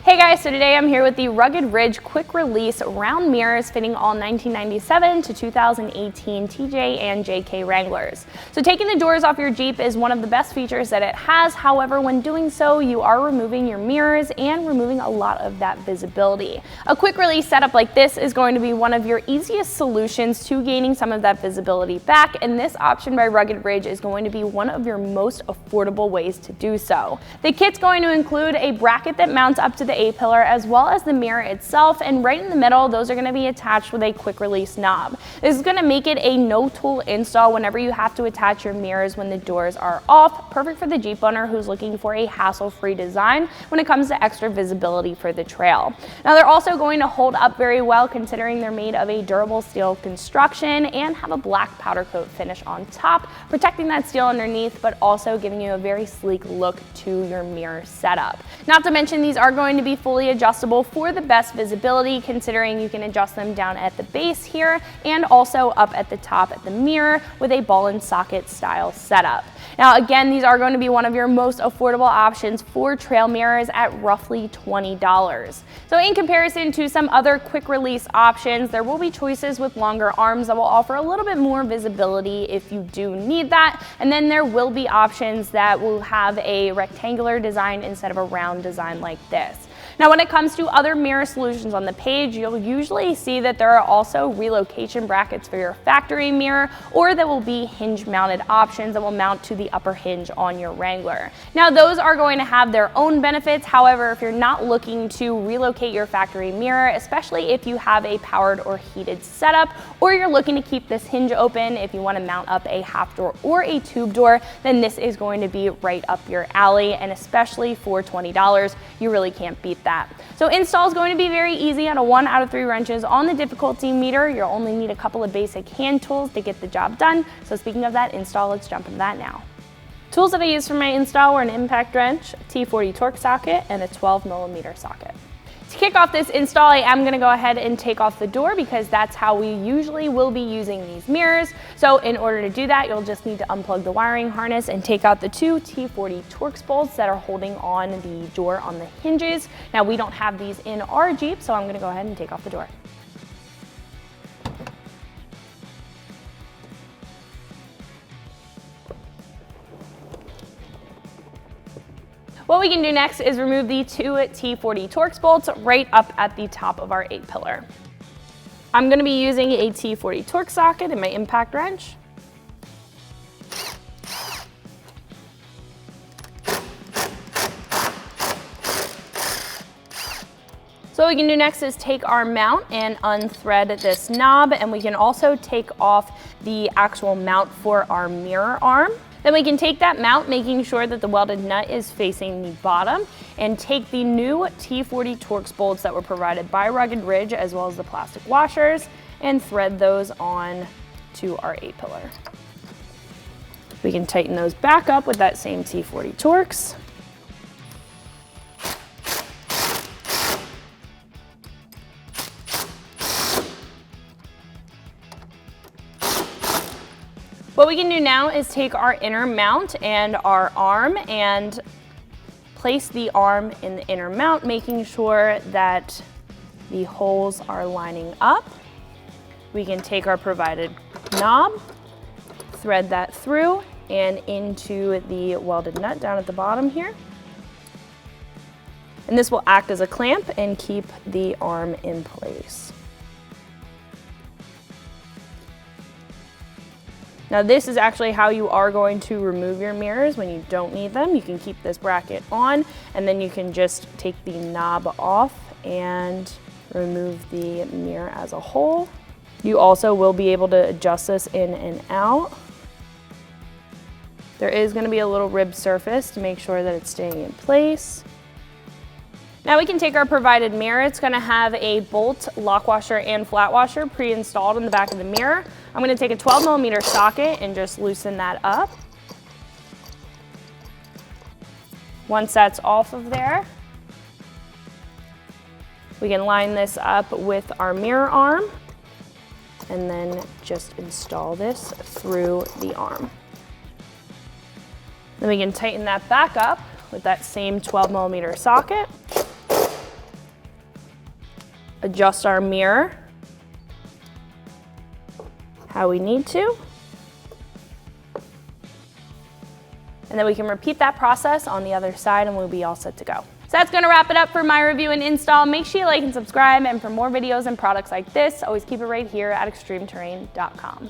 Hey guys, so today I'm here with the Rugged Ridge quick release round mirrors fitting all 1997 to 2018 TJ and JK Wranglers. So taking the doors off your Jeep is one of the best features that it has. However, when doing so, you are removing your mirrors and removing a lot of that visibility. A quick release setup like this is going to be one of your easiest solutions to gaining some of that visibility back, and this option by Rugged Ridge is going to be one of your most affordable ways to do so. The kit's going to include a bracket that mounts up to the A-pillar as well as the mirror itself, and right in the middle those are going to be attached with a quick release knob. This is going to make it a no tool install whenever you have to attach your mirrors when the doors are off. Perfect for the Jeep owner who's looking for a hassle-free design when it comes to extra visibility for the trail. Now they're also going to hold up very well considering they're made of a durable steel construction and have a black powder coat finish on top, protecting that steel underneath but also giving you a very sleek look to your mirror setup. Not to mention these are going to be fully adjustable for the best visibility, considering you can adjust them down at the base here and also up at the top at the mirror with a ball and socket style setup. Now again, these are going to be one of your most affordable options for trail mirrors at roughly $20. So in comparison to some other quick release options, there will be choices with longer arms that will offer a little bit more visibility if you do need that, and then there will be options that will have a rectangular design instead of a round design like this. Now when it comes to other mirror solutions on the page, you'll usually see that there are also relocation brackets for your factory mirror, or there will be hinge mounted options that will mount to the upper hinge on your Wrangler. Now those are going to have their own benefits. However, if you're not looking to relocate your factory mirror, especially if you have a powered or heated setup, or you're looking to keep this hinge open if you want to mount up a half door or a tube door, then this is going to be right up your alley, and especially for $20, you really can't beat that. So install is going to be very easy on a 1 out of 3 wrenches on the difficulty meter. You'll only need a couple of basic hand tools to get the job done. So speaking of that install, let's jump into that now. Tools that I used for my install were an impact wrench, a T40 Torque socket, and a 12mm socket. To kick off this install, I am going to go ahead and take off the door because that's how we usually will be using these mirrors. So in order to do that, you'll just need to unplug the wiring harness and take out the 2 T40 Torx bolts that are holding on the door on the hinges. Now we don't have these in our Jeep, so I'm going to go ahead and take off the door. What we can do next is remove the 2 T40 Torx bolts right up at the top of our A-pillar. I'm going to be using a T40 Torque socket in my impact wrench. So what we can do next is take our mount and unthread this knob, and we can also take off the actual mount for our mirror arm. Then we can take that mount, making sure that the welded nut is facing the bottom, and take the new T40 Torx bolts that were provided by Rugged Ridge as well as the plastic washers and thread those on to our A-pillar. We can tighten those back up with that same T40 Torx. What we can do now is take our inner mount and our arm and place the arm in the inner mount, making sure that the holes are lining up. We can take our provided knob, thread that through and into the welded nut down at the bottom here. And this will act as a clamp and keep the arm in place. Now this is actually how you are going to remove your mirrors when you don't need them. You can keep this bracket on, and then you can just take the knob off and remove the mirror as a whole. You also will be able to adjust this in and out. There is going to be a little rib surface to make sure that it's staying in place. Now we can take our provided mirror. It's going to have a bolt, lock washer, and flat washer pre-installed in the back of the mirror. I'm going to take a 12mm socket and just loosen that up. Once that's off of there, we can line this up with our mirror arm and then just install this through the arm. Then we can tighten that back up with that same 12mm socket. adjust our mirror how we need to. And then we can repeat that process on the other side and we'll be all set to go. So that's gonna wrap it up for my review and install. Make sure you like and subscribe, and for more videos and products like this, always keep it right here at ExtremeTerrain.com.